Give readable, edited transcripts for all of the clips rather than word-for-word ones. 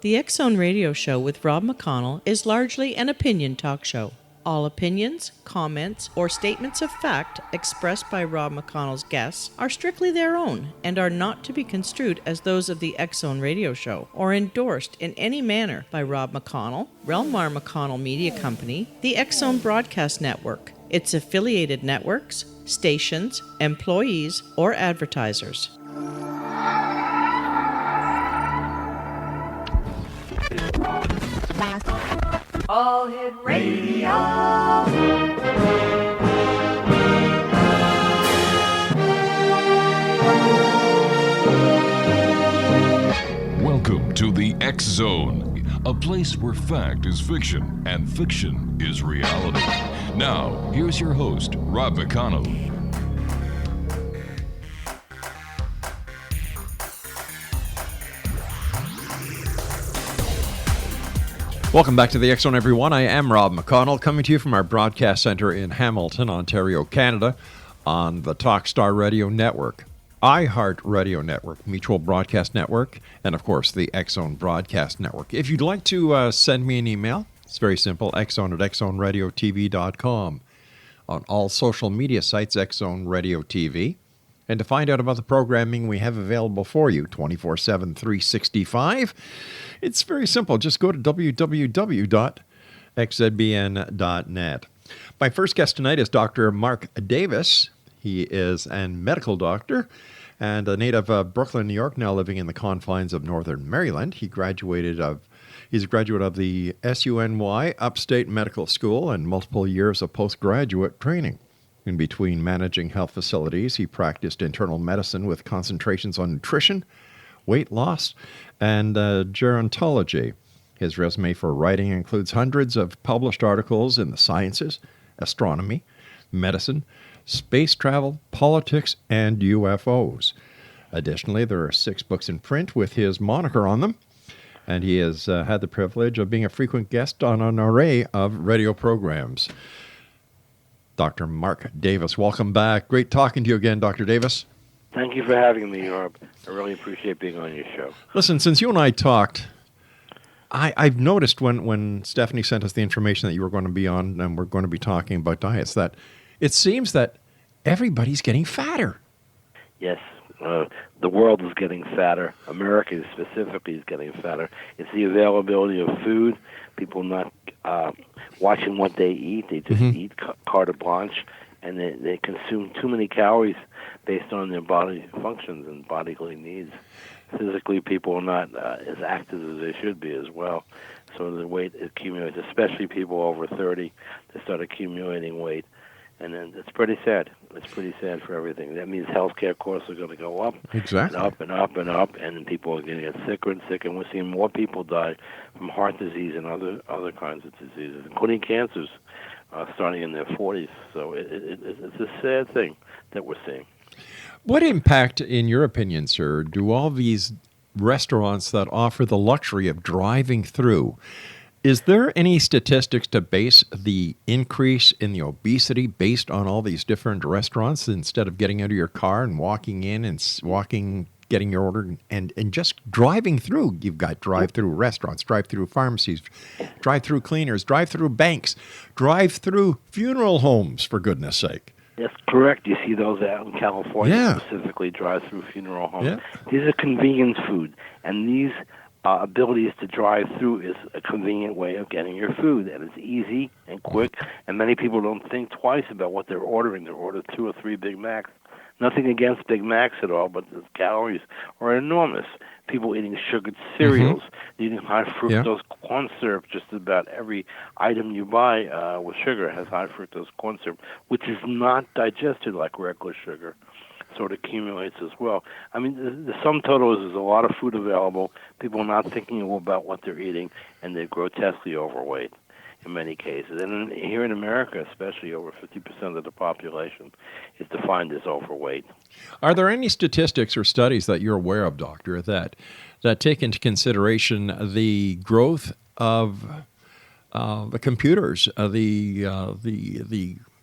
The X Zone Radio Show with Rob McConnell is largely an opinion talk show. All opinions, comments, or statements of fact expressed by Rob McConnell's guests are strictly their own and are not to be construed as those of the X Zone Radio Show or endorsed in any manner by Rob McConnell, Relmar McConnell Media Company, the X Zone Broadcast Network, its affiliated networks, stations, employees, or advertisers. All Hit Radio. Welcome to the X Zone, a place where fact is fiction and fiction is reality. Now, here's your host, Rob McConnell. Welcome back to the X Zone, everyone. I am Rob McConnell, coming to you from our broadcast center in Hamilton, Ontario, Canada, on the Talkstar Radio Network, iHeart Radio Network, Mutual Broadcast Network, and, of course, the X Zone Broadcast Network. If you'd like to send me an email, it's very simple, xzone@xzoneradiotv.com. On all social media sites, X Zone Radio TV. And to find out about the programming we have available for you 24/7, 365, it's very simple. Just go to www.xzbn.net. My first guest tonight is Dr. Mark Davis. He is a medical doctor and a native of Brooklyn, New York, now living in the confines of northern Maryland. He's a graduate of the SUNY Upstate Medical School and multiple years of postgraduate training. In between managing health facilities, he practiced internal medicine with concentrations on nutrition, weight loss, and gerontology. His resume for writing includes hundreds of published articles in the sciences, astronomy, medicine, space travel, politics, and UFOs. Additionally, there are 6 books in print with his moniker on them, and he has had the privilege of being a frequent guest on an array of radio programs. Dr. Mark Davis, welcome back. Great talking to you again, Dr. Davis. Thank you for having me, Rob. I really appreciate being on your show. Listen, since you and I talked, I've noticed when Stephanie sent us the information that you were going to be on and we're going to be talking about diets, that it seems that everybody's getting fatter. Yes, the world is getting fatter. America specifically is getting fatter. It's the availability of food. People not watching what they eat. They just eat carte blanche, and they consume too many calories based on their body functions and bodily needs. Physically, people are not as active as they should be as well. So the weight accumulates, especially people over 30. They start accumulating weight. And then it's pretty sad. It's pretty sad for everything. That means healthcare costs are going to go up, exactly, and up and up and up, and then people are going to get sicker and sicker. And we're seeing more people die from heart disease and other kinds of diseases, including cancers, starting in their 40s. So it's a sad thing that we're seeing. What impact, in your opinion, sir, do all these restaurants that offer the luxury of driving through? Is there any statistics to base the increase in the obesity based on all these different restaurants instead of getting out of your car and walking in and getting your order and just driving through? You've got drive-through restaurants, drive-through pharmacies, drive-through cleaners, drive-through banks, drive-through funeral homes, for goodness sake. That's correct. You see those out in California, specifically drive-through funeral homes. Yeah. These are convenience food, and these abilities to drive through is a convenient way of getting your food, and it's easy and quick, and many people don't think twice about what they're ordering. They order 2 or 3 Big Macs. Nothing against Big Macs at all, but the calories are enormous. People eating sugared cereals, eating high fructose corn syrup. Just about every item you buy with sugar has high fructose corn syrup, which is not digested like regular sugar. So it accumulates as well. I mean, the sum total is there's a lot of food available. People are not thinking about what they're eating, and they're grotesquely overweight in many cases. And here in America, especially, over 50% of the population is defined as overweight. Are there any statistics or studies that you're aware of, Doctor, that take into consideration the growth of the computers,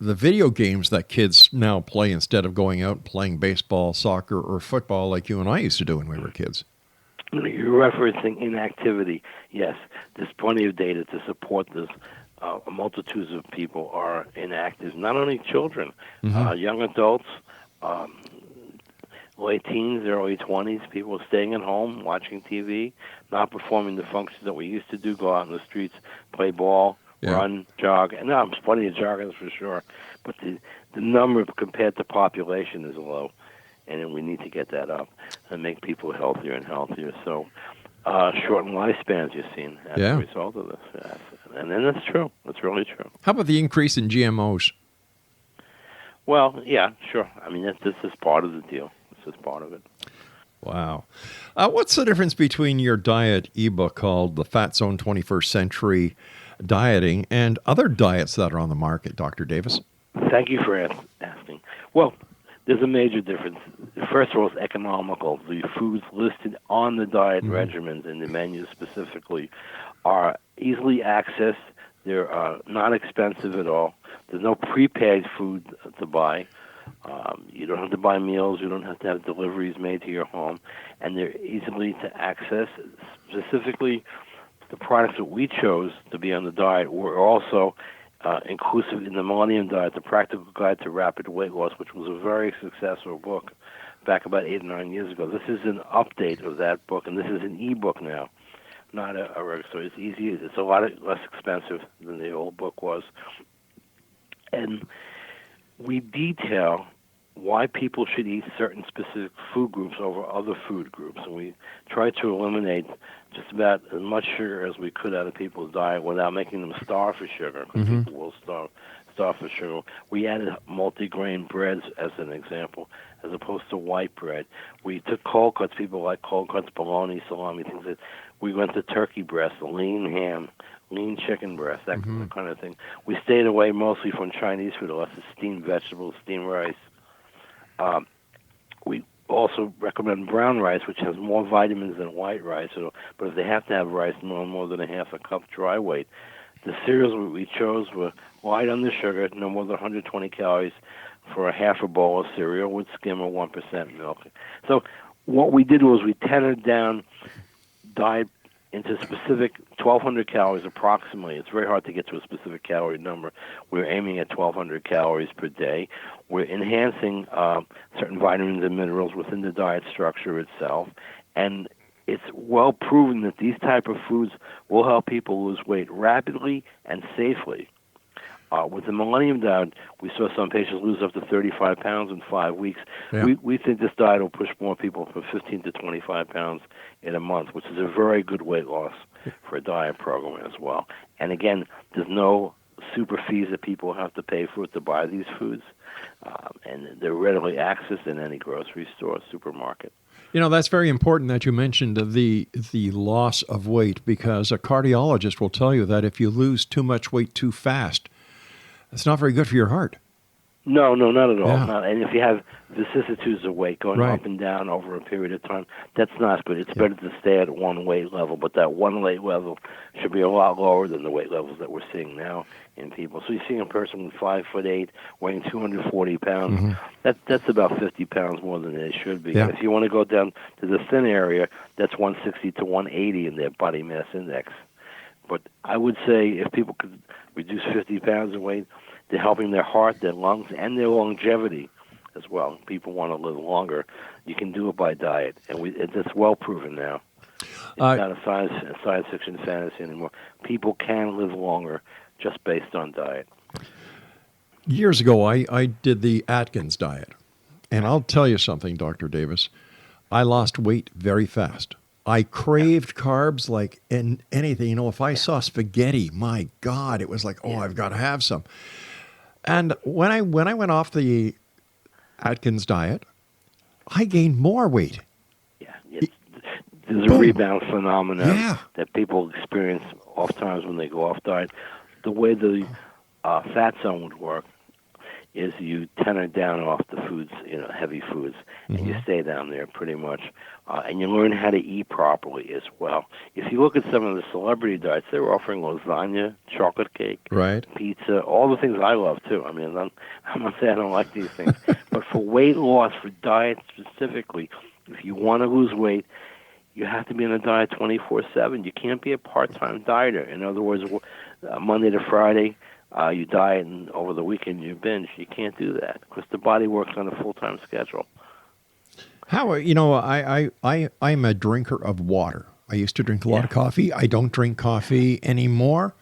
the video games that kids now play instead of going out and playing baseball, soccer, or football like you and I used to do when we were kids? You're referencing inactivity. Yes, there's plenty of data to support this. Multitudes of people are inactive, not only children, young adults, um, late teens, early 20s, people staying at home, watching TV, not performing the functions that we used to do, go out in the streets, play ball, run, jog. And there's plenty of joggers for sure, but the number compared to population is low, and we need to get that up and make people healthier and healthier. So shortened lifespans you've seen as a result of this. Yes. And then that's true. That's really true. How about the increase in GMOs? Well, yeah, sure. I mean, this is part of the deal. This is part of it. Wow. What's the difference between your diet ebook called The Fat Zone 21st Century Dieting and other diets that are on the market, Dr. Davis? Thank you for asking. Well, there's a major difference. First of all, it's economical. The foods listed on the diet regimens and the menus specifically are easily accessed. They're not expensive at all. There's no prepaid food to buy. You don't have to buy meals. You don't have to have deliveries made to your home. And they're easily to access. Specifically, the products that we chose to be on the diet were also inclusive in the Millennium Diet, The Practical Guide to Rapid Weight Loss, which was a very successful book back about 8 or 9 years ago. This is an update of that book, and this is an e-book now, not a regular. So it's easy. It's a lot less expensive than the old book was. And we detail why people should eat certain specific food groups over other food groups. And we try to eliminate just about as much sugar as we could out of people's diet without making them starve for sugar, because people will starve for sugar. We added multigrain breads as an example, as opposed to white bread. We took cold cuts. People like cold cuts, bologna, salami, things that we went to turkey breast, lean ham, lean chicken breast, that kind of thing. We stayed away mostly from Chinese food, unless it's steamed vegetables, steamed rice. We also recommend brown rice, which has more vitamins than white rice. But if they have to have rice, no more than a half a cup dry weight. The cereals we chose were light on the sugar, no more than 120 calories for a half a bowl of cereal with skim or 1% milk. So what we did was we tethered down diet into specific 1,200 calories approximately. It's very hard to get to a specific calorie number. We're aiming at 1,200 calories per day. We're enhancing certain vitamins and minerals within the diet structure itself. And it's well proven that these type of foods will help people lose weight rapidly and safely. With the Millennium Diet, we saw some patients lose up to 35 pounds in 5 weeks. Yeah. We think this diet will push more people from 15 to 25 pounds in a month, which is a very good weight loss for a diet program as well. And again, there's no super fees that people have to pay for to buy these foods, and they're readily accessed in any grocery store, supermarket. You know, that's very important that you mentioned the loss of weight, because a cardiologist will tell you that if you lose too much weight too fast, it's not very good for your heart. No, not at all. Yeah. Not. And if you have vicissitudes of weight going up and down over a period of time, that's not good. It's better to stay at one weight level, but that one weight level should be a lot lower than the weight levels that we're seeing now in people. So you're seeing a person with 5'8", weighing 240 pounds. That's about 50 pounds more than they should be. Yeah. If you want to go down to the thin area, that's 160 to 180 in their body mass index. But I would say if people could reduce 50 pounds of weight, they're helping their heart, their lungs, and their longevity as well. People want to live longer. You can do it by diet, and it's well proven now. It's not a science fiction fantasy anymore. People can live longer just based on diet. Years ago, I did the Atkins diet, and I'll tell you something, Dr. Davis. I lost weight very fast. I craved carbs like anything. You know, if I saw spaghetti, my God, it was like, I've got to have some. And when I went off the Atkins diet, I gained more weight. Yeah, there's a rebound phenomenon that people experience oftentimes when they go off diet. The way the fat zone would work is you tenor down off the foods, heavy foods, and you stay down there pretty much. And you learn how to eat properly as well. If you look at some of the celebrity diets, they were offering lasagna, chocolate cake, pizza, all the things I love too. I mean, I'm not saying I don't like these things. But for weight loss, for diet specifically, if you want to lose weight, you have to be on a diet 24/7. You can't be a part-time dieter. In other words, Monday to Friday, you diet, and over the weekend you binge. You can't do that because the body works on a full-time schedule. How, I'm a drinker of water. I used to drink a lot of coffee. I don't drink coffee anymore.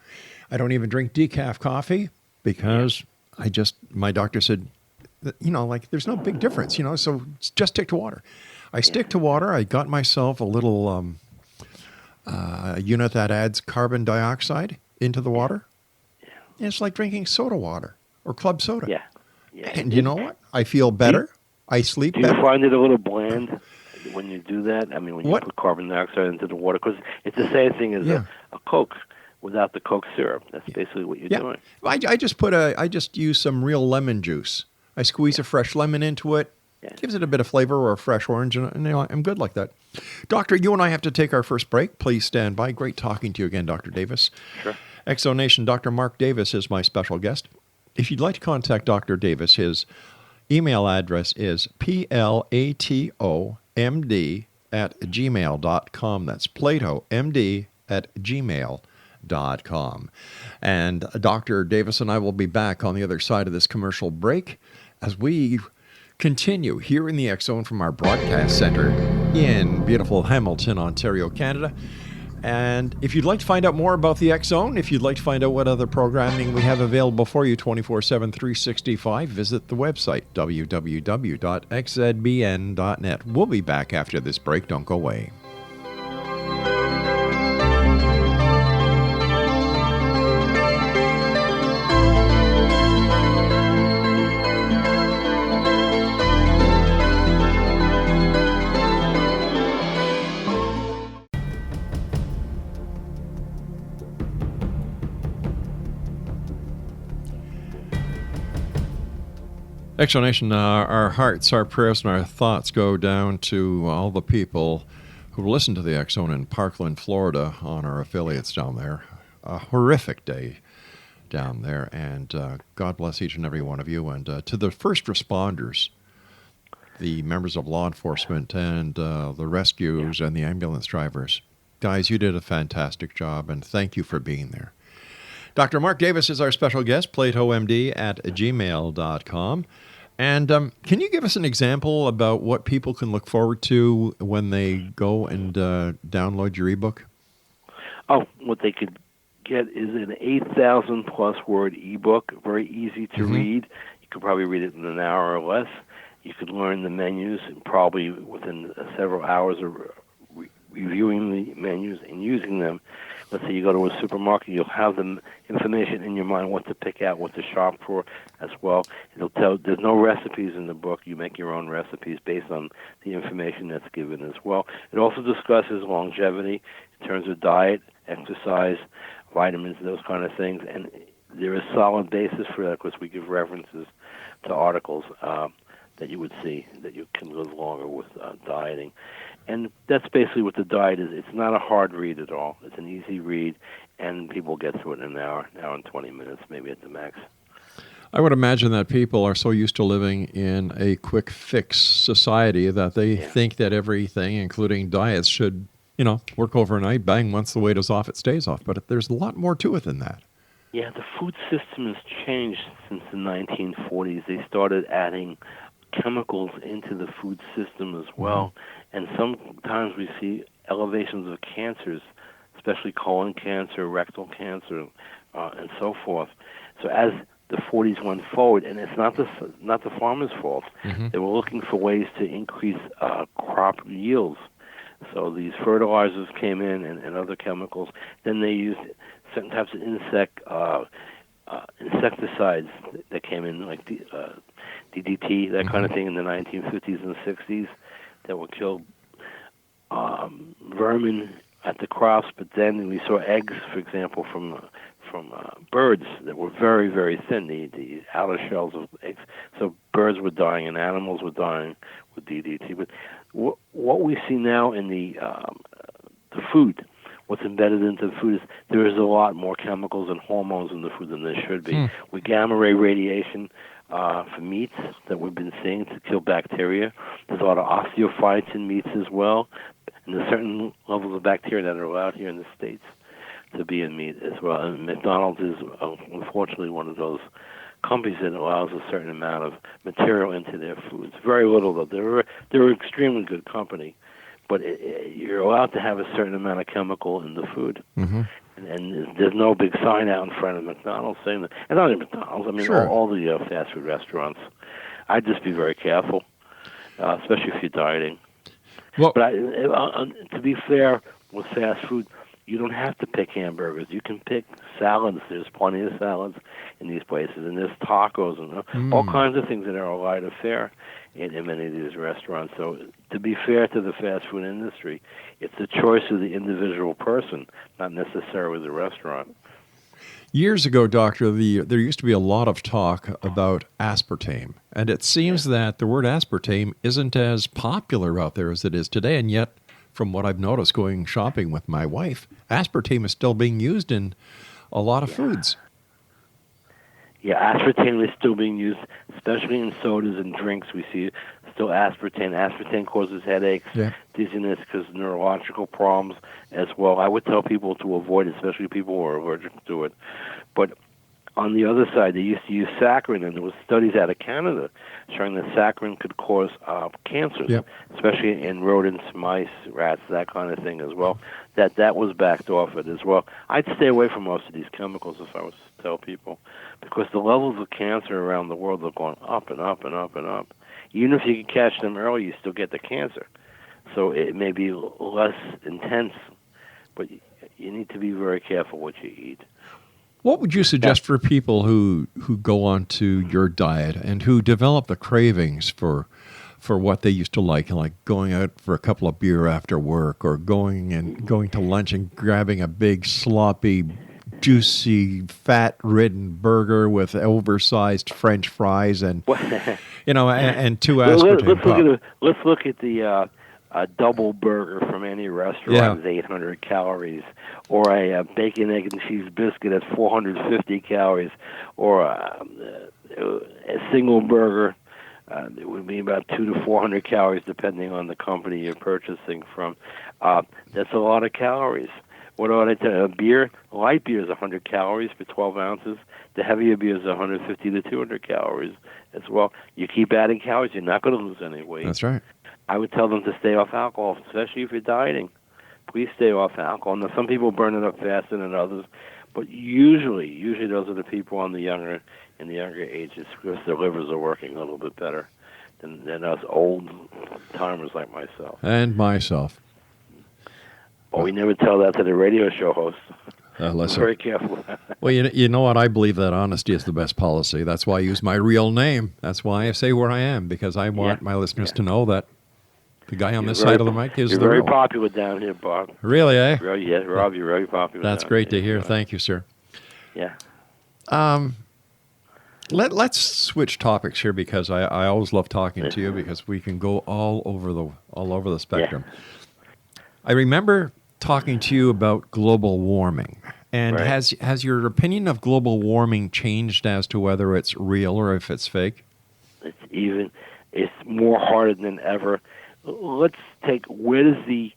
I don't even drink decaf coffee because my doctor said, there's no big difference, so just stick to water. I stick to water. I got myself a little unit that adds carbon dioxide into the water. Yeah. It's like drinking soda water or club soda. Yeah. And you know what? I feel better. I sleep better. Do you find it a little bland when you do that? I mean, when you put carbon dioxide into the water? Because it's the same thing as a Coke without the Coke syrup. That's basically what you're doing. I just use some real lemon juice. I squeeze a fresh lemon into it. Yeah. Gives it a bit of flavor, or a fresh orange, and I'm good like that. Doctor, you and I have to take our first break. Please stand by. Great talking to you again, Dr. Davis. Sure. Exo Nation, Dr. Mark Davis is my special guest. If you'd like to contact Dr. Davis, his email address is platomd@gmail.com. That's platomd@gmail.com. And Dr. Davis and I will be back on the other side of this commercial break as we continue here in the X Zone from our broadcast center in beautiful Hamilton, Ontario, Canada. And if you'd like to find out more about the X Zone, if you'd like to find out what other programming we have available for you 24/7, 365, visit the website, www.xzbn.net. We'll be back after this break. Don't go away. Exo Nation, our hearts, our prayers, and our thoughts go down to all the people who listen to the X Zone in Parkland, Florida, on our affiliates down there. A horrific day down there, and God bless each and every one of you. And to the first responders, the members of law enforcement, and the rescues and the ambulance drivers, guys, you did a fantastic job, and thank you for being there. Dr. Mark Davis is our special guest, platomd@gmail.com. And can you give us an example about what people can look forward to when they go and download your ebook? Oh, what they could get is an 8,000-plus word ebook, very easy to read. You could probably read it in an hour or less. You could learn the menus, and probably within several hours of reviewing the menus and using them. Let's say you go to a supermarket, you'll have the information in your mind what to pick out, what to shop for as well. It'll tell, there's no recipes in the book. You make your own recipes based on the information that's given as well. It also discusses longevity in terms of diet, exercise, vitamins, those kind of things. And there is solid basis for that because we give references to articles that you would see that you can live longer with dieting. And that's basically what the diet is. It's not a hard read at all. It's an easy read, and people get through it in an hour and 20 minutes, maybe at the max. I would imagine that people are so used to living in a quick fix society that they think that everything, including diets, should, work overnight, bang, once the weight is off, it stays off. But there's a lot more to it than that. Yeah, the food system has changed since the 1940s. They started adding chemicals into the food system as well. And sometimes we see elevations of cancers, especially colon cancer, rectal cancer, and so forth. So as the 40s went forward, and it's not the farmers' fault. They were looking for ways to increase crop yields. So these fertilizers came in and other chemicals. Then they used certain types of insecticides that came in, like DDT, that kind of thing, in the 1950s and 60s, that would kill vermin at the crops. But then we saw eggs, for example, from birds that were very, very thin, the outer shells of eggs. So birds were dying and animals were dying with DDT. But what we see now in the food, what's embedded into the food, is there is a lot more chemicals and hormones in the food than there should be. With gamma ray radiation, for meats that we've been seeing to kill bacteria. There's a lot of osteophytes in meats as well, and there's certain levels of bacteria that are allowed here in the States to be in meat as well. And McDonald's is unfortunately one of those companies that allows a certain amount of material into their foods. Very little, though. They're an extremely good company, but you're allowed to have a certain amount of chemical in the food. Mm-hmm. And there's no big sign out in front of McDonald's saying that. And not only McDonald's, I mean, Sure. all the fast food restaurants. I'd just be very careful, especially if you're dieting. Well, But to be fair, with fast food, you don't have to pick hamburgers. You can pick salads. There's plenty of salads in these places, and there's tacos and all kinds of things that are a lighter fare in many of these restaurants. So to be fair to the fast food industry, it's the choice of the individual person, not necessarily the restaurant. years ago, Doctor, there used to be a lot of talk about aspartame, and it seems that the word aspartame isn't as popular out there as it is today, and yet, from what I've noticed going shopping with my wife, aspartame is still being used in a lot of foods. Yeah, aspartame is still being used, especially in sodas and drinks. We see still aspartame. Aspartame causes headaches, dizziness, because neurological problems as well. I would tell people to avoid it, especially people who are allergic to it. But on the other side, they used to use saccharin, and there was studies out of Canada showing that saccharin could cause cancers, especially in rodents, mice, rats, that kind of thing as well. That was backed off it as well. I'd stay away from most of these chemicals if I was to tell people, because the levels of cancer around the world are going up and up and up and up. Even if you can catch them early, you still get the cancer. So it may be less intense, but you need to be very careful what you eat. What would you suggest for people who go on to your diet and who develop the cravings for what they used to like going out for a couple of beer after work, or going to lunch and grabbing a big sloppy, juicy, fat-ridden burger with oversized French fries and and two aspartame pop? Let's look at the a double burger from any restaurant is 800 calories, or a bacon, egg, and cheese biscuit at 450 calories, or a single burger. It would be about 200 to 400 calories, depending on the company you're purchasing from. That's a lot of calories. What do I tell you? A beer, light beer is 100 calories for 12 ounces. The heavier beer is 150 to 200 calories as well. You keep adding calories, you're not going to lose any weight. That's right. I would tell them to stay off alcohol, especially if you're dieting. Please stay off alcohol. Now, some people burn it up faster than others, but usually those are the people in the younger ages, because their livers are working a little bit better than us old timers like myself. And myself. Well, we never tell that to the radio show hosts. Listen. Very careful. Well, you know what? I believe that honesty is the best policy. That's why I use my real name. That's why I say where I am, because I want my listeners to know that the guy on this side of the mic is the real. You're very popular down here, Bob. Really, eh? Yeah, Rob, you're very popular. That's great to hear. Thank you, sir. Yeah. Let's switch topics here, because I always love talking to you, because we can go all over the spectrum. Yeah. I remember talking to you about global warming. And has your opinion of global warming changed as to whether it's real or if it's fake? It's more harder than ever. Let's take what is the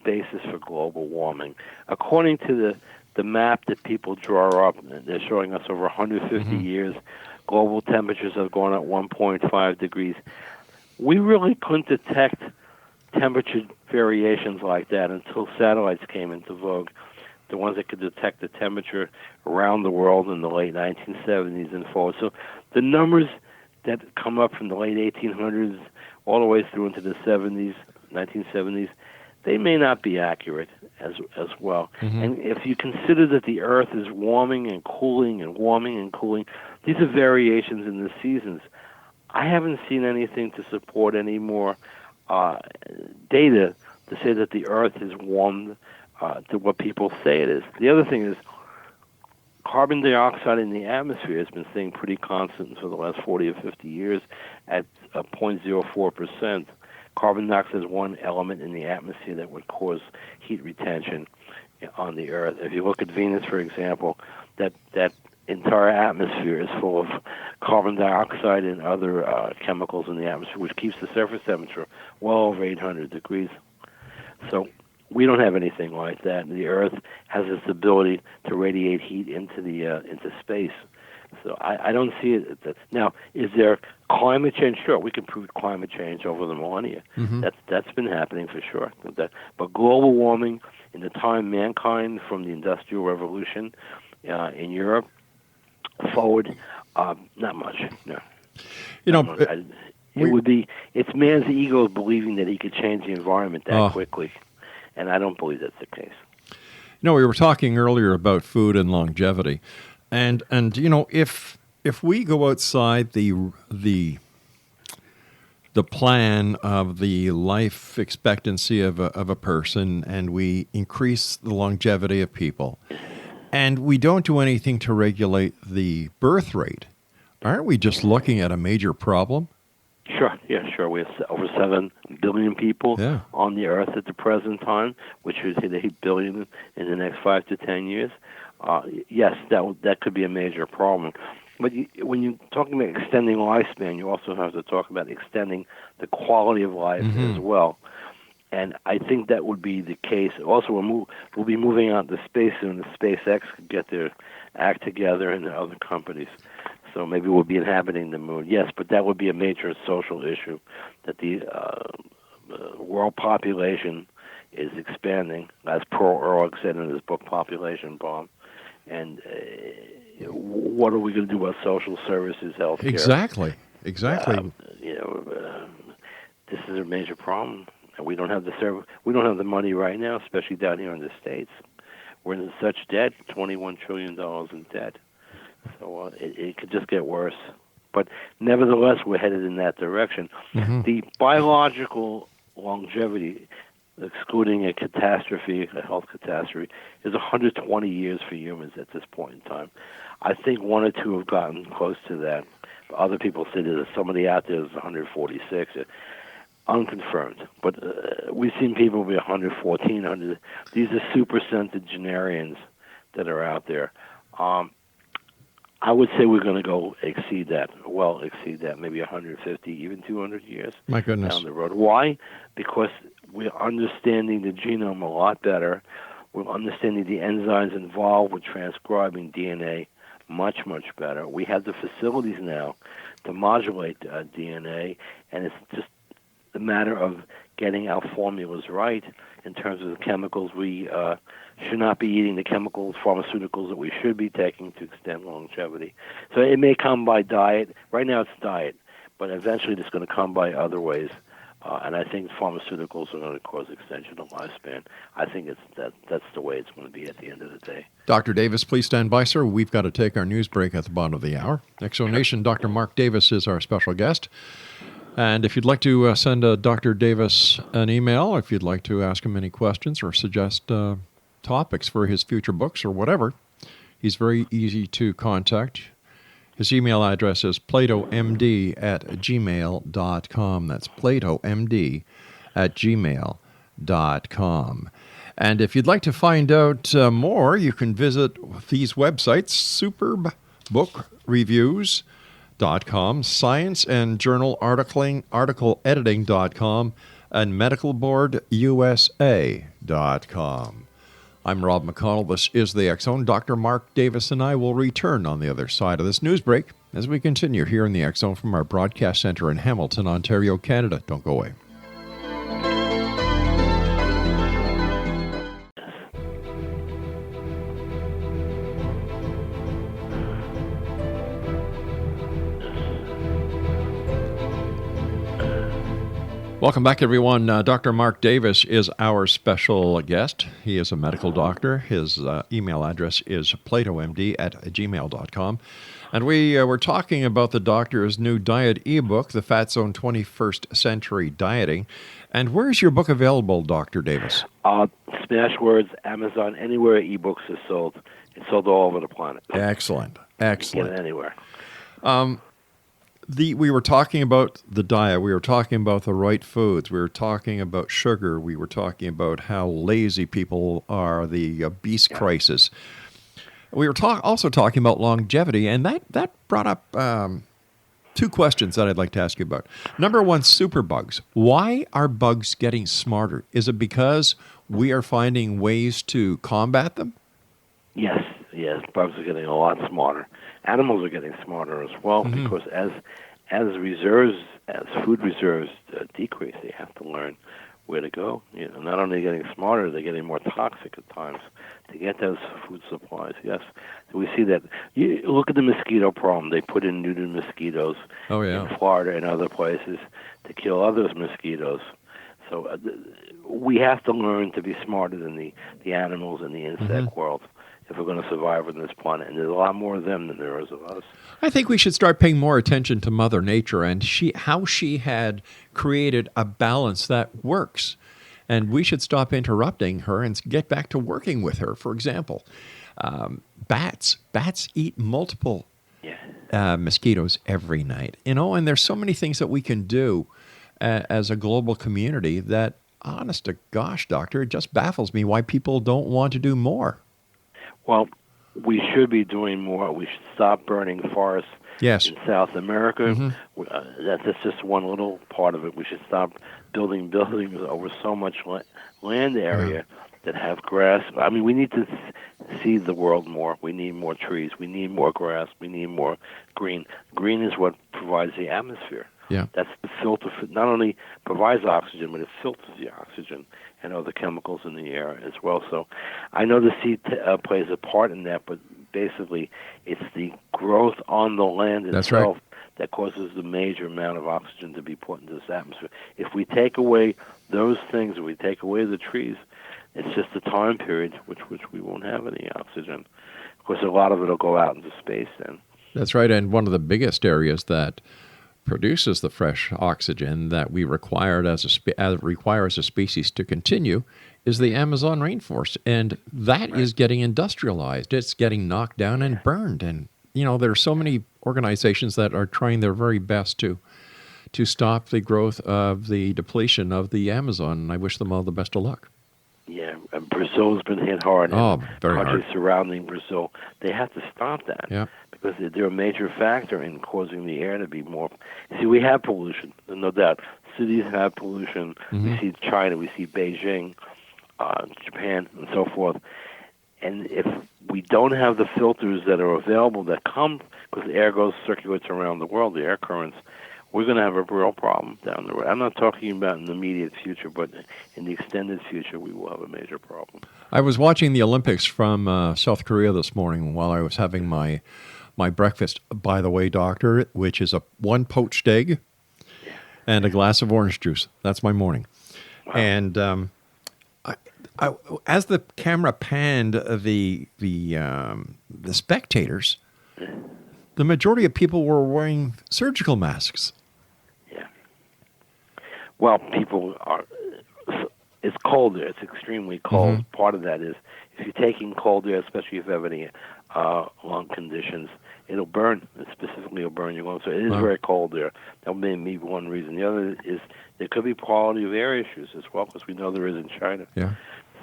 basis for global warming? According to the map that people draw up, they're showing us over 150 years, global temperatures have gone up 1.5 degrees. We really couldn't detect temperature variations like that until satellites came into vogue, the ones that could detect the temperature around the world in the late 1970s and forward. So the numbers that come up from the late 1800s all the way through into the 1970s, they may not be accurate as well. And if you consider that the Earth is warming and cooling and warming and cooling, these are variations in the seasons. I haven't seen anything to support any more data to say that the Earth is warmed to what people say it is. The other thing is carbon dioxide in the atmosphere has been staying pretty constant for the last 40 or 50 years at 0.04%. Carbon dioxide is one element in the atmosphere that would cause heat retention on the Earth. If you look at Venus, for example, that entire atmosphere is full of carbon dioxide and other chemicals in the atmosphere, which keeps the surface temperature well over 800 degrees. So we don't have anything like that. The Earth has this ability to radiate heat into space. So I don't see it. Now, is there climate change? Sure, we can prove climate change over the millennia. That's been happening for sure. But global warming, in the time mankind from the Industrial Revolution in Europe forward, not much. No. It's man's ego believing that he could change the environment that quickly, and I don't believe that's the case. We were talking earlier about food and longevity. And if we go outside the plan of the life expectancy of a person, and we increase the longevity of people, and we don't do anything to regulate the birth rate, aren't we just looking at a major problem? Sure. We have over 7 billion people on the Earth at the present time, which would hit 8 billion in the next 5 to 10 years. Yes, that could be a major problem. But when you're talking about extending lifespan, you also have to talk about extending the quality of life as well. And I think that would be the case. Also, we'll be moving out to space soon. The SpaceX could get their act together, and the other companies. So maybe we'll be inhabiting the moon. Yes, but that would be a major social issue, that the world population is expanding, as Pearl Ehrlich said in his book Population Bomb. And what are we going to do about social services, healthcare? Exactly. This is a major problem. And we don't have the money right now, especially down here in the States. We're in such debt, $21 trillion in debt. So it could just get worse. But nevertheless, we're headed in that direction. The biological longevity, excluding a health catastrophe, is 120 years for humans at this point in time. I think 1 or 2 have gotten close to that. Other people say there's somebody out there that's 146. Unconfirmed. But we've seen people be 114, 100. These are super centenarians that are out there. I would say we're going to go exceed that, maybe 150, even 200 years My goodness. down the road. Why? Because we're understanding the genome a lot better. We're understanding the enzymes involved with transcribing DNA much, much better. We have the facilities now to modulate DNA, and it's just a matter of getting our formulas right in terms of the chemicals. We should not be eating the chemicals, pharmaceuticals that we should be taking to extend longevity. So it may come by diet. Right now it's diet, but eventually it's going to come by other ways. And I think pharmaceuticals are going to cause extension of lifespan. I think that's the way it's going to be at the end of the day. Dr. Davis, please stand by, sir. We've got to take our news break at the bottom of the hour. Exonation, Dr. Mark Davis is our special guest. And if you'd like to send Dr. Davis an email, if you'd like to ask him any questions or suggest topics for his future books or whatever, he's very easy to contact. His email address is platomd@gmail.com. That's platomd@gmail.com. And if you'd like to find out more, you can visit these websites, superbookreviews.com, science and journal article editing.com, and medicalboardusa.com. I'm Rob McConnell. This is the X Zone. Dr. Mark Davis and I will return on the other side of this news break as we continue here in the X Zone from our broadcast center in Hamilton, Ontario, Canada. Don't go away. Welcome back, everyone. Dr. Mark Davis is our special guest. He is a medical doctor. His email address is platomd@gmail.com. And we were talking about the doctor's new diet ebook, The Fat Zone 21st Century Dieting. And where is your book available, Dr. Davis? Smashwords, Amazon, anywhere ebooks are sold. It's sold all over the planet. Excellent. Excellent. Get it anywhere. We were talking about the diet. We were talking about the right foods. We were talking about sugar. We were talking about how lazy people are, the obese crisis. We were also talking about longevity, and that brought up two questions that I'd like to ask you about. Number one, superbugs. Why are bugs getting smarter? Is it because we are finding ways to combat them? Yes, bugs are getting a lot smarter. Animals are getting smarter as well because as food reserves decrease, they have to learn where to go. Not only getting smarter, they're getting more toxic at times to get those food supplies. Yes, we see that. You look at the mosquito problem. They put in neutered mosquitoes in Florida and other places to kill other mosquitoes. So we have to learn to be smarter than the animals and the insect world if we're going to survive on this planet. And there's a lot more of them than there is of us. I think we should start paying more attention to Mother Nature and how she had created a balance that works. And we should stop interrupting her and get back to working with her. For example, bats eat multiple mosquitoes every night. And there's so many things that we can do as a global community that, honest to gosh, Doctor, it just baffles me why people don't want to do more. Well, we should be doing more. We should stop burning forests in South America. That's just one little part of it. We should stop building buildings over so much land area that have grass. I mean, we need to see the world more. We need more trees. We need more grass. We need more green. Green is what provides the atmosphere. Yeah. That's the filter. Not only provides oxygen, but it filters the oxygen and other chemicals in the air as well. So I know the seed plays a part in that, but basically it's the growth on the land itself that causes the major amount of oxygen to be put into this atmosphere. If we take away those things, if we take away the trees, it's just a time period which we won't have any oxygen. Of course, a lot of it will go out into space then. That's right, and one of the biggest areas that produces the fresh oxygen that we required require as a species to continue is the Amazon rainforest, and that is getting industrialized. It's getting knocked down and burned, and there are so many organizations that are trying their very best to stop the growth of the depletion of the Amazon, and I wish them all the best of luck. Yeah, Brazil's been hit hard. Very countries hard. Surrounding Brazil, they have to stop that. Yeah. Because they're a major factor in causing the air to be more. See, we have pollution, no doubt. Cities have pollution. We see China, we see Beijing, Japan, and so forth. And if we don't have the filters that are available that come, because the air circulates around the world, the air currents, we're going to have a real problem down the road. I'm not talking about in the immediate future, but in the extended future, we will have a major problem. I was watching the Olympics from South Korea this morning while I was having my breakfast, by the way, Doctor, which is one poached egg and a glass of orange juice. That's my morning. Wow. And as the camera panned the spectators, the majority of people were wearing surgical masks. Yeah. Well, people are. It's cold there. It's extremely cold. Part of that is if you're taking cold air, especially if you have any lung conditions, it'll burn. It specifically will burn your lungs. So it is very cold there. That may be one reason. The other is there could be quality of air issues as well, because we know there is in China. Yeah.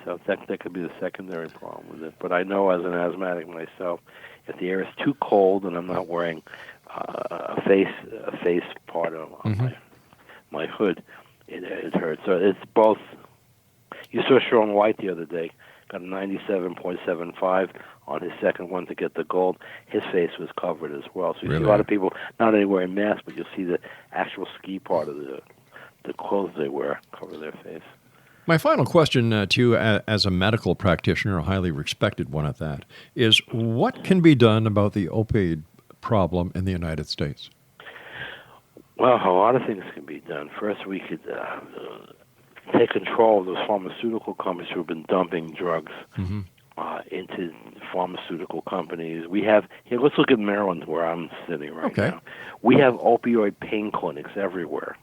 So that could be the secondary problem with it. But I know as an asthmatic myself, if the air is too cold and I'm not wearing a face part on my hood, it hurts. So it's both. You saw Shaun White the other day, got a 97.75 on his second one to get the gold. His face was covered as well. So you see a lot of people not only wearing masks, but you'll see the actual ski part of the clothes they wear cover their face. My final question to you as a medical practitioner, a highly respected one at that, is what can be done about the opioid problem in the United States? Well, a lot of things can be done. First, we could take control of those pharmaceutical companies who have been dumping drugs into pharmaceutical companies. We have here. Let's look at Maryland, where I'm sitting right now. We have opioid pain clinics everywhere.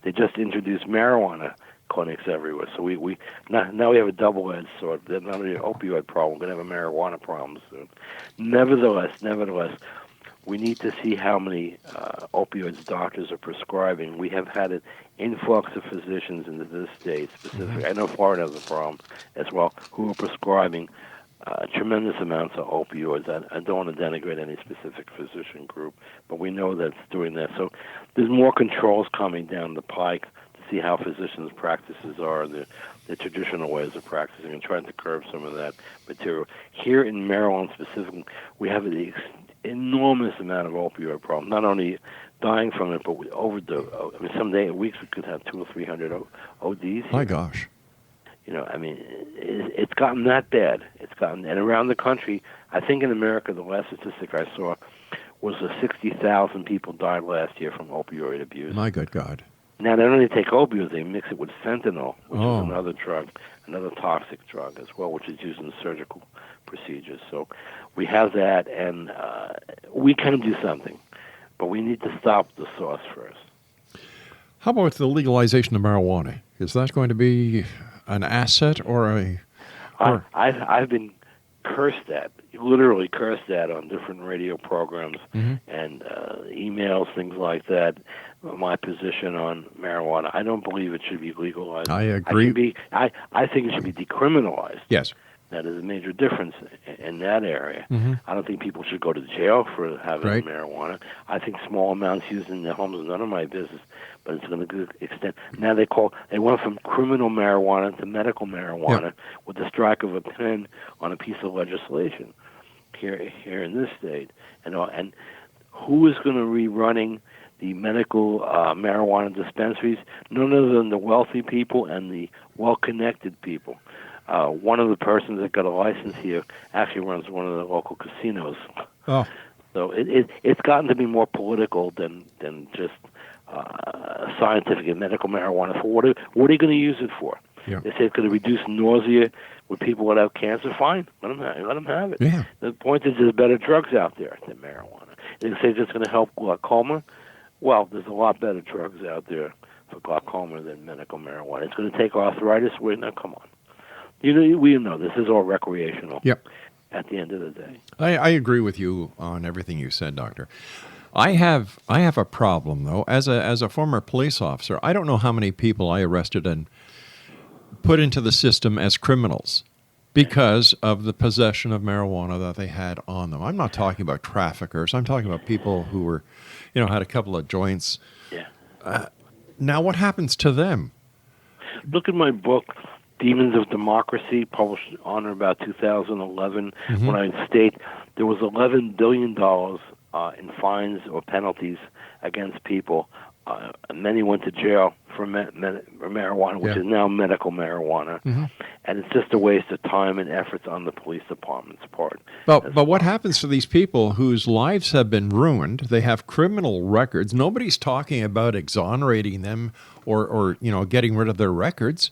They just introduced marijuana clinics everywhere. So we now we have a double-edged sword. Not only an opioid problem, we're going to have a marijuana problem soon. Nevertheless, we need to see how many opioids doctors are prescribing. We have had an influx of physicians into this state specifically. I know Florida has a problem as well, who are prescribing tremendous amounts of opioids. I don't want to denigrate any specific physician group, but we know that's doing that. So there's more controls coming down the pike to see how physicians' practices are, the traditional ways of practicing, and trying to curb some of that material. Here in Maryland specifically, we have an enormous amount of opioid problem, not only dying from it, but we overdose. I mean, some day, weeks, we could have 200 or 300 ODs here. My gosh. You know, I mean, it's gotten that bad. And around the country, I think in America, the last statistic I saw was 60,000 people died last year from opioid abuse. My good God. Now, they don't only take opioids, they mix it with fentanyl, which is another drug, another toxic drug as well, which is used in surgical procedures. So we have that, and we can do something, but we need to stop the source first. How about the legalization of marijuana? Is that going to be an asset or a... I've been cursed at, literally cursed at on different radio programs and emails, things like that, my position on marijuana. I don't believe it should be legalized. I agree. I think it should be decriminalized. Yes. That is a major difference in that area. I don't think people should go to jail for having marijuana. I think small amounts used in their homes is none of my business, but it's going to extend. Now they went from criminal marijuana to medical marijuana with the strike of a pen on a piece of legislation here in this state. And who is going to be running the medical marijuana dispensaries? None other than the wealthy people and the well-connected people. One of the persons that got a license here actually runs one of the local casinos. Oh. So it's gotten to be more political than just scientific and medical marijuana. For what are you going to use it for? Yeah. They say it's going to reduce nausea with people that have cancer. Fine, let them have it. Yeah. The point is there's better drugs out there than marijuana. They say it's going to help glaucoma. Well, there's a lot better drugs out there for glaucoma than medical marijuana. It's going to take arthritis away. Now, come on. We know this is all recreational. Yep. At the end of the day, I agree with you on everything you said, Doctor. I have a problem though. As a former police officer, I don't know how many people I arrested and put into the system as criminals because of the possession of marijuana that they had on them. I'm not talking about traffickers. I'm talking about people who were, had a couple of joints. Yeah. Now, what happens to them? Look at my book, Demons of Democracy, published on or about 2011, when I state there was $11 billion in fines or penalties against people. Many went to jail for marijuana, which is now medical marijuana. And it's just a waste of time and efforts on the police department's part. But what happens to these people whose lives have been ruined? They have criminal records. Nobody's talking about exonerating them or getting rid of their records.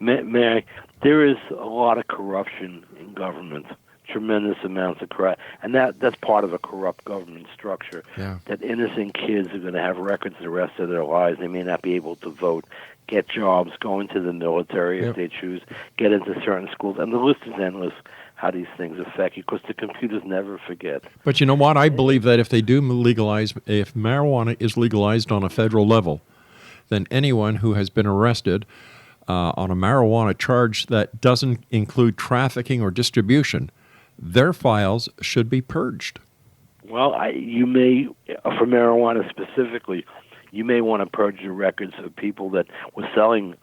There is a lot of corruption in government, tremendous amounts of corruption, and that's part of a corrupt government structure. Yeah. That innocent kids are going to have records the rest of their lives. They may not be able to vote, get jobs, go into the military if they choose, get into certain schools, and the list is endless. How these things affect you, because the computers never forget. But you know what? I believe that if marijuana is legalized on a federal level, then anyone who has been arrested on a marijuana charge that doesn't include trafficking or distribution, their files should be purged. Well, you may, for marijuana specifically, you may want to purge the records of people that were selling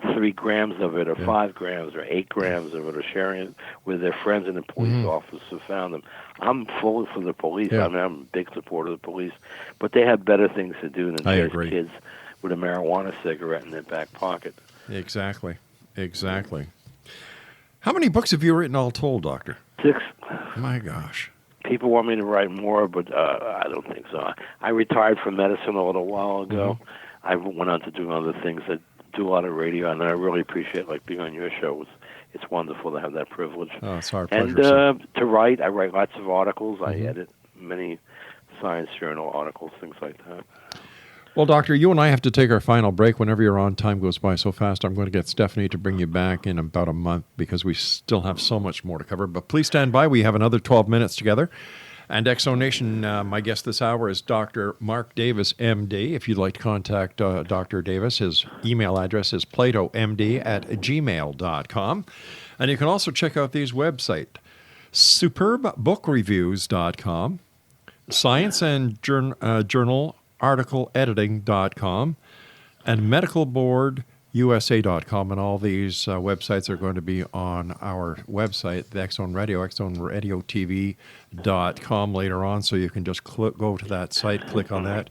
3 grams of it or 5 grams or 8 grams of it or sharing it with their friends, and the police officer found them. I'm fully for the police. Yeah. I'm a big supporter of the police, but they have better things to do than chase kids with a marijuana cigarette in their back pocket. Exactly. How many books have you written all told, Doctor? 6. My gosh. People want me to write more, but I don't think so. I retired from medicine a little while ago. I went on to do other things. I do a lot of radio, and I really appreciate being on your show. It's wonderful to have that privilege. Oh, it's our pleasure. And to write, I write lots of articles. I edit many science journal articles, things like that. Well, Doctor, you and I have to take our final break. Whenever you're on, time goes by so fast. I'm going to get Stephanie to bring you back in about a month because we still have so much more to cover. But please stand by. We have another 12 minutes together. And Exonation, my guest this hour is Dr. Mark Davis, MD. If you'd like to contact Dr. Davis, his email address is platomd@gmail.com. And you can also check out these websites, superbbookreviews.com, science and journal article editing.com, and medicalboardusa.com. And all these websites are going to be on our website, the X Zone Radio, xzoneradiotv.com later on. So you can just go to that site, click on that.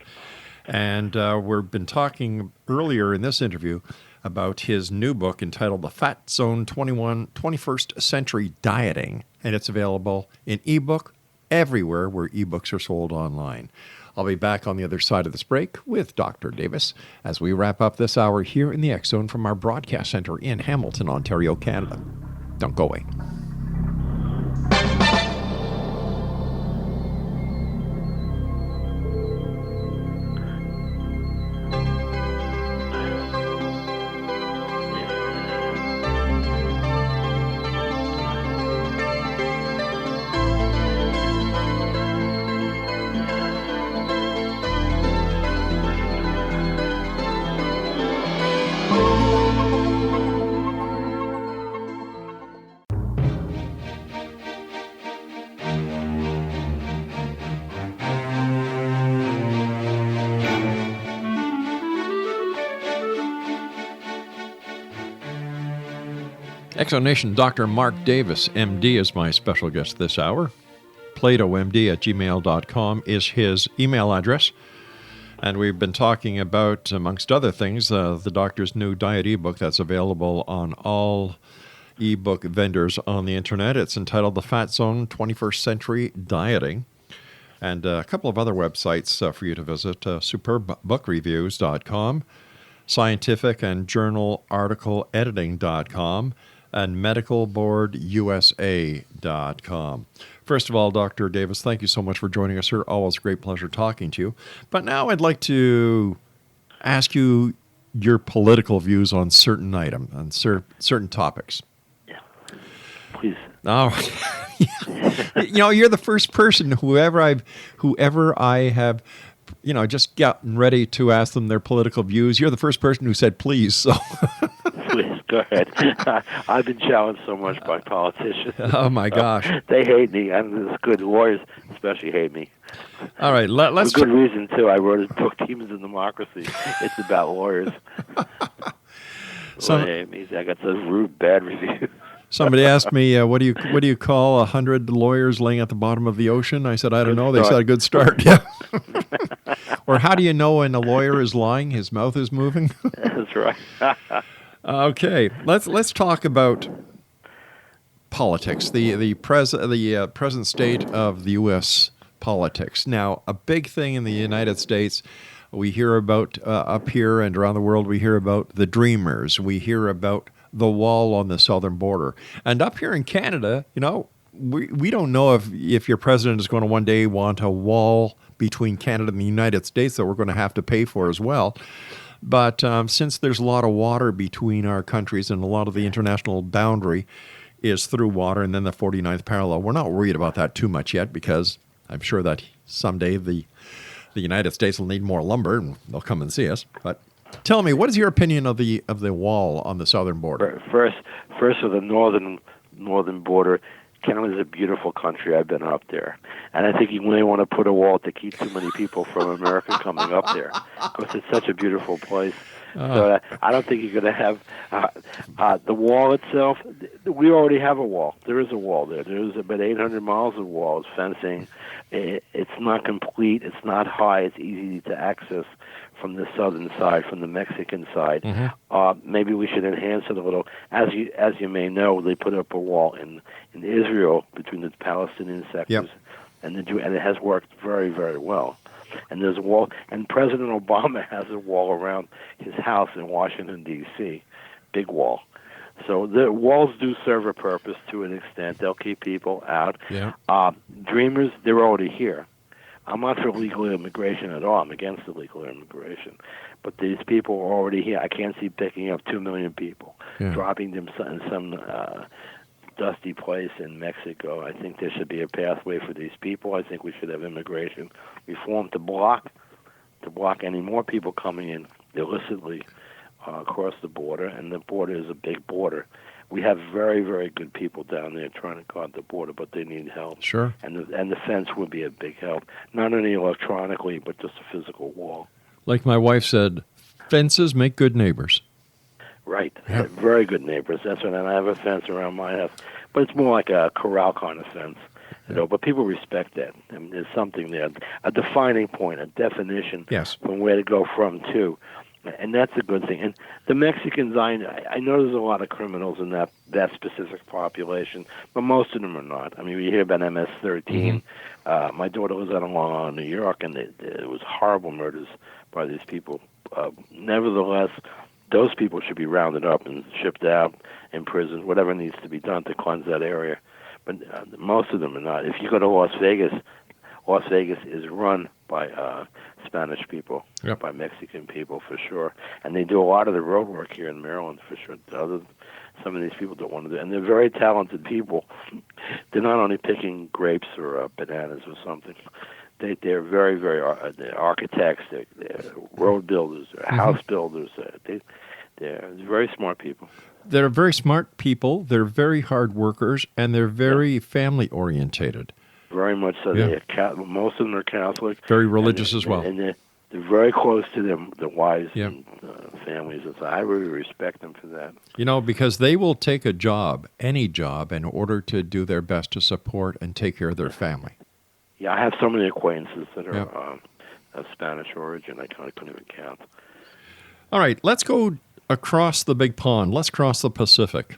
And we've been talking earlier in this interview about his new book entitled The Fat Zone 21st Century Dieting. And it's available in ebook everywhere where ebooks are sold online. I'll be back on the other side of this break with Dr. Davis as we wrap up this hour here in the X Zone from our broadcast center in Hamilton, Ontario, Canada. Don't go away. Exonation, Dr. Mark Davis, MD, is my special guest this hour. platomd@gmail.com is his email address. And we've been talking about, amongst other things, the doctor's new diet ebook that's available on all ebook vendors on the internet. It's entitled The Fat Zone 21st Century Dieting. And a couple of other websites for you to visit, superbbookreviews.com, scientific and journal article editing.com, and medicalboardusa.com. First of all, Dr. Davis, thank you so much for joining us, sir. Always a great pleasure talking to you. But now I'd like to ask you your political views on certain items, on certain topics. Yeah, please. Oh, you know, you're the first person, whoever I have, just gotten ready to ask them their political views. You're the first person who said please, so... Please, go ahead. I've been challenged so much by politicians. Oh, my gosh. They hate me, and it's good. Lawyers especially hate me. All right, let's... For good reason, too. I wrote a book, Demons in Democracy. It's about lawyers. They hate me. I got those rude, bad reviews. Somebody asked me, what do you call 100 lawyers laying at the bottom of the ocean? I said, I don't know. They said a good start. Yeah. Or how do you know when a lawyer is lying? His mouth is moving. That's right. Okay, let's talk about politics. The present state of the U.S. politics. Now, a big thing in the United States. We hear about up here and around the world. We hear about the Dreamers. We hear about the wall on the southern border. And up here in Canada, we don't know if your president is going to one day want a wall between Canada and the United States that we're going to have to pay for as well. But since there's a lot of water between our countries and a lot of the international boundary is through water and then the 49th parallel, we're not worried about that too much yet because I'm sure that someday the United States will need more lumber and they'll come and see us. But tell me, what is your opinion of the wall on the southern border? First with the northern border, Canada is a beautiful country. I've been up there. And I think you may want to put a wall to keep too many people from America coming up there because it's such a beautiful place. So I don't think you're going to have the wall itself. We already have a wall. There is a wall there. There's about 800 miles of walls, fencing. It's not complete. It's not high. It's easy to access from the southern side, from the Mexican side. Mm-hmm. Maybe we should enhance it a little. As you may know, they put up a wall in Israel between the Palestinian sectors and the Jew, and it has worked very, very well. And there's a wall, and President Obama has a wall around his house in Washington, D.C., big wall. So the walls do serve a purpose to an extent. They'll keep people out. Yeah. Dreamers, they're already here. I'm not for legal immigration at all. I'm against illegal immigration. But these people are already here. I can't see picking up 2 million people, dropping them in some dusty place in Mexico. I think there should be a pathway for these people. I think we should have immigration reform to block any more people coming in illicitly across the border. And the border is a big border. We have very, very good people down there trying to guard the border, but they need help. Sure. And the fence would be a big help, not only electronically, but just a physical wall. Like my wife said, fences make good neighbors. Right. Yep. Very good neighbors. That's right. And I have a fence around my house, but it's more like a corral kind of fence. You know, but people respect that. I mean, there's something there, a defining point, a definition from where to go from to. And that's a good thing. And the Mexicans, I know there's a lot of criminals in that specific population, but most of them are not. I mean, we hear about MS-13. My daughter lives out in Long Island, New York, and it was horrible murders by these people. Nevertheless, those people should be rounded up and shipped out, imprisoned, whatever needs to be done to cleanse that area. But most of them are not. If you go to Las Vegas is run by Spanish people, by Mexican people for sure. And they do a lot of the road work here in Maryland for sure. Some of these people don't want to do it. And they're very talented people. They're not only picking grapes or bananas or something. They're very, very they're architects, they're road builders, they're house builders. They're very smart people. They're very smart people. They're very hard workers, and they're very family orientated. Very much so. Yeah. Most of them are Catholic. Very religious as well. And they're very close to their wives and families. And so I really respect them for that. You know, because they will take a job, any job, in order to do their best to support and take care of their family. Yeah, I have so many acquaintances that are of Spanish origin. I couldn't even count. All right, let's go across the big pond. Let's cross the Pacific.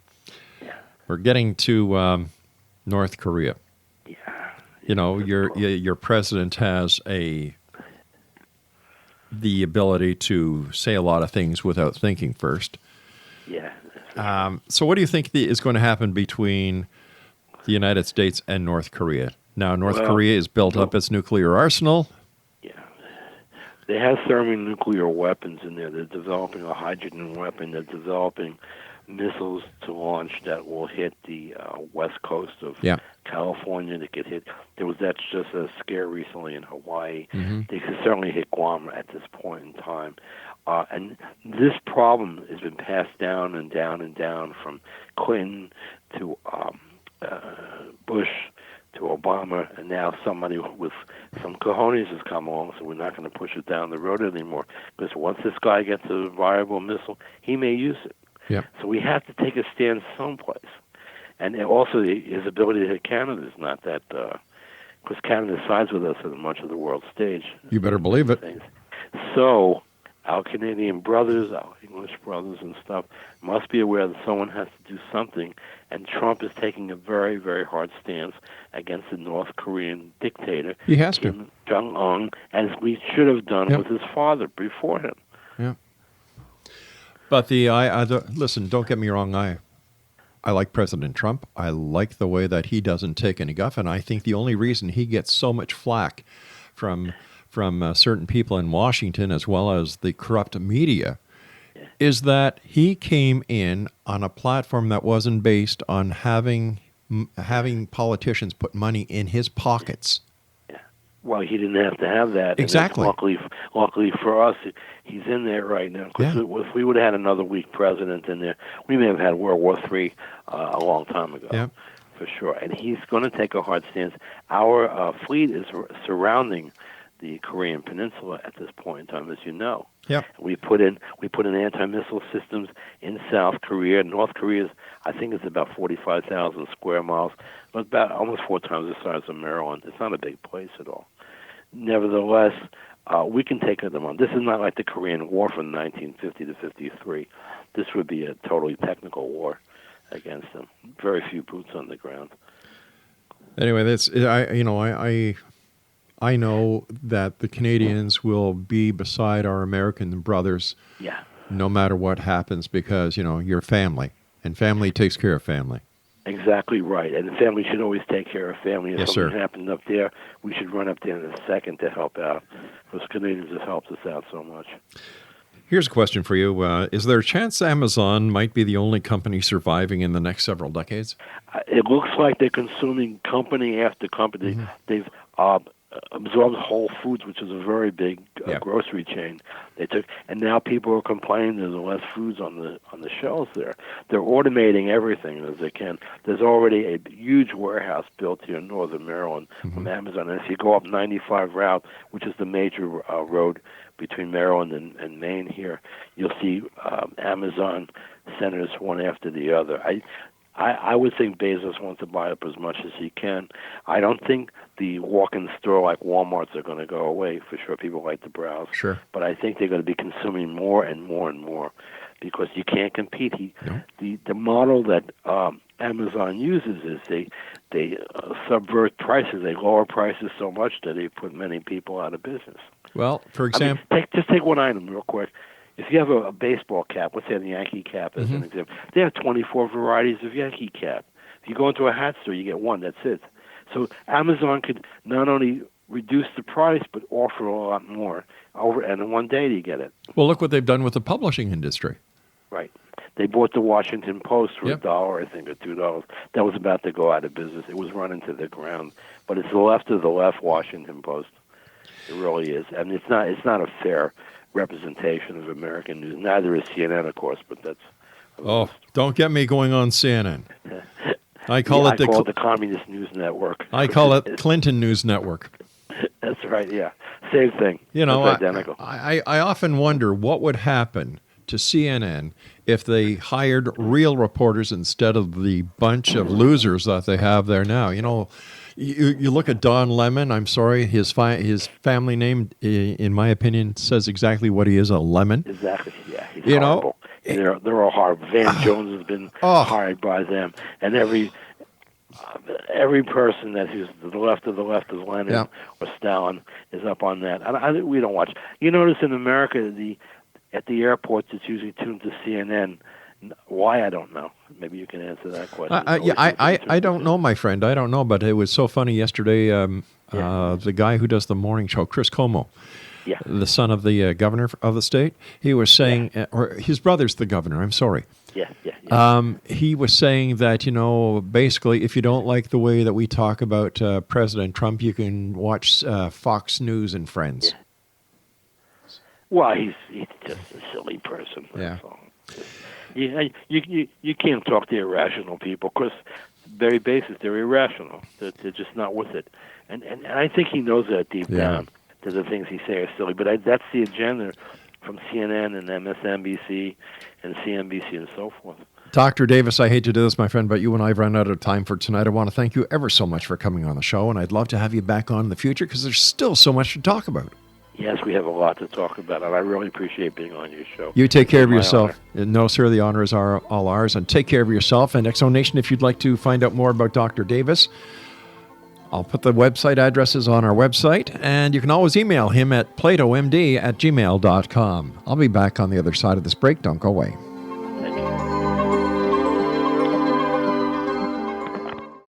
Yeah. We're getting to North Korea. Yeah. You know, your president has the ability to say a lot of things without thinking first. Yeah. So what do you think is going to happen between the United States and North Korea? Now, North Korea has built up its nuclear arsenal. Yeah. They have thermonuclear weapons in there. They're developing a hydrogen weapon. They're developing missiles to launch that will hit the west coast of California. That get hit. That's just a scare recently in Hawaii. They could certainly hit Guam at this point in time. And this problem has been passed down and down and down from Clinton to Bush to Obama, and now somebody with some cojones has come along, so we're not going to push it down the road anymore. Because once this guy gets a viable missile, he may use it. Yeah. So we have to take a stand someplace. And also his ability to hit Canada is not that, because Canada sides with us on much of the world stage. You better believe it. So our Canadian brothers, our English brothers and stuff, must be aware that someone has to do something, and Trump is taking a very, very hard stance against the North Korean dictator, he has to. Kim Jong-un, as we should have done with his father before him. Yeah. But listen, don't get me wrong, I like President Trump. I like the way that he doesn't take any guff, and I think the only reason he gets so much flack from certain people in Washington as well as the corrupt media is that he came in on a platform that wasn't based on having politicians put money in his pockets. Yeah. Well, he didn't have to have that. Exactly. And luckily for us, he's in there right now. Because if we would have had another weak president in there, we may have had World War III a long time ago. Yeah. For sure. And he's going to take a hard stance. Our fleet is surrounding the Korean Peninsula at this point in time, as you know. Yep. We put in anti-missile systems in South Korea. North Korea I think it's about 45,000 square miles, but about almost 4 times the size of Maryland. It's not a big place at all. Nevertheless, we can take them on. This is not like the Korean War from 1950 to 53. This would be a totally technical war against them. Very few boots on the ground. Anyway, I know that the Canadians will be beside our American brothers no matter what happens because, you're family, and family takes care of family. Exactly right. And the family should always take care of family. If something happened up there, we should run up there in a second to help out because Canadians have helped us out so much. Here's a question for you. Is there a chance Amazon might be the only company surviving in the next several decades? It looks like they're consuming company after company. Mm-hmm. They've absorbed Whole Foods, which is a very big grocery chain. And now people are complaining there's less foods on the shelves there. They're automating everything as they can. There's already a huge warehouse built here in northern Maryland from Amazon. And if you go up 95 Route, which is the major road between Maryland and Maine here, you'll see Amazon centers one after the other. I would think Bezos wants to buy up as much as he can. I don't think the walk-in store like Walmart's are going to go away. For sure, people like to browse. Sure. But I think they're going to be consuming more and more and more because you can't compete. The model that Amazon uses is they subvert prices. They lower prices so much that they put many people out of business. Well, for example... just take one item real quick. If you have a baseball cap, let's say the Yankee cap as an example, they have 24 varieties of Yankee cap. If you go into a hat store, you get one, that's it. So Amazon could not only reduce the price, but offer a lot more. And in one day you get it. Well, look what they've done with the publishing industry. Right. They bought the Washington Post for $1, I think, or $2. That was about to go out of business. It was run into the ground. But it's the left of the left Washington Post. It really is. I mean, it's not a fair representation of American news. Neither is CNN, of course, but that's... Oh, don't get me going on CNN. I call it the Communist News Network. I call it Clinton News Network. That's right, yeah. Same thing. You know, it's identical. I often wonder what would happen to CNN if they hired real reporters instead of the bunch of losers that they have there now. You know, you look at Don Lemon. I'm sorry, his family name, in my opinion, says exactly what he is, a lemon. Exactly, yeah. He's you horrible. know, they're all horrible. Van Jones has been hired by them, and every person that is to the left of Lenin or Stalin is up on that. We don't watch. You notice in America, at the airports, it's usually tuned to CNN. Why, I don't know. Maybe you can answer that question. I don't know, my friend. I don't know, but it was so funny yesterday. The guy who does the morning show, Chris Como, the son of the governor of the state, he was saying, or his brother's the governor, I'm sorry. He was saying that, you know, basically, if you don't like the way that we talk about President Trump, you can watch Fox News and Friends. Yeah. Well, he's just a silly person. That's all. You can't talk to irrational people because, very basis, they're irrational. They're just not with it. And I think he knows that deep down, that the things he say are silly. But that's the agenda from CNN and MSNBC and CNBC and so forth. Dr. Davis, I hate to do this, my friend, but you and I have run out of time for tonight. I want to thank you ever so much for coming on the show, and I'd love to have you back on in the future because there's still so much to talk about. Yes, we have a lot to talk about, and I really appreciate being on your show. You take care of yourself. No, sir, the honor is all ours. And take care of yourself. And X-Zone Nation, if you'd like to find out more about Dr. Davis, I'll put the website addresses on our website, and you can always email him at platomd@gmail.com. I'll be back on the other side of this break. Don't go away.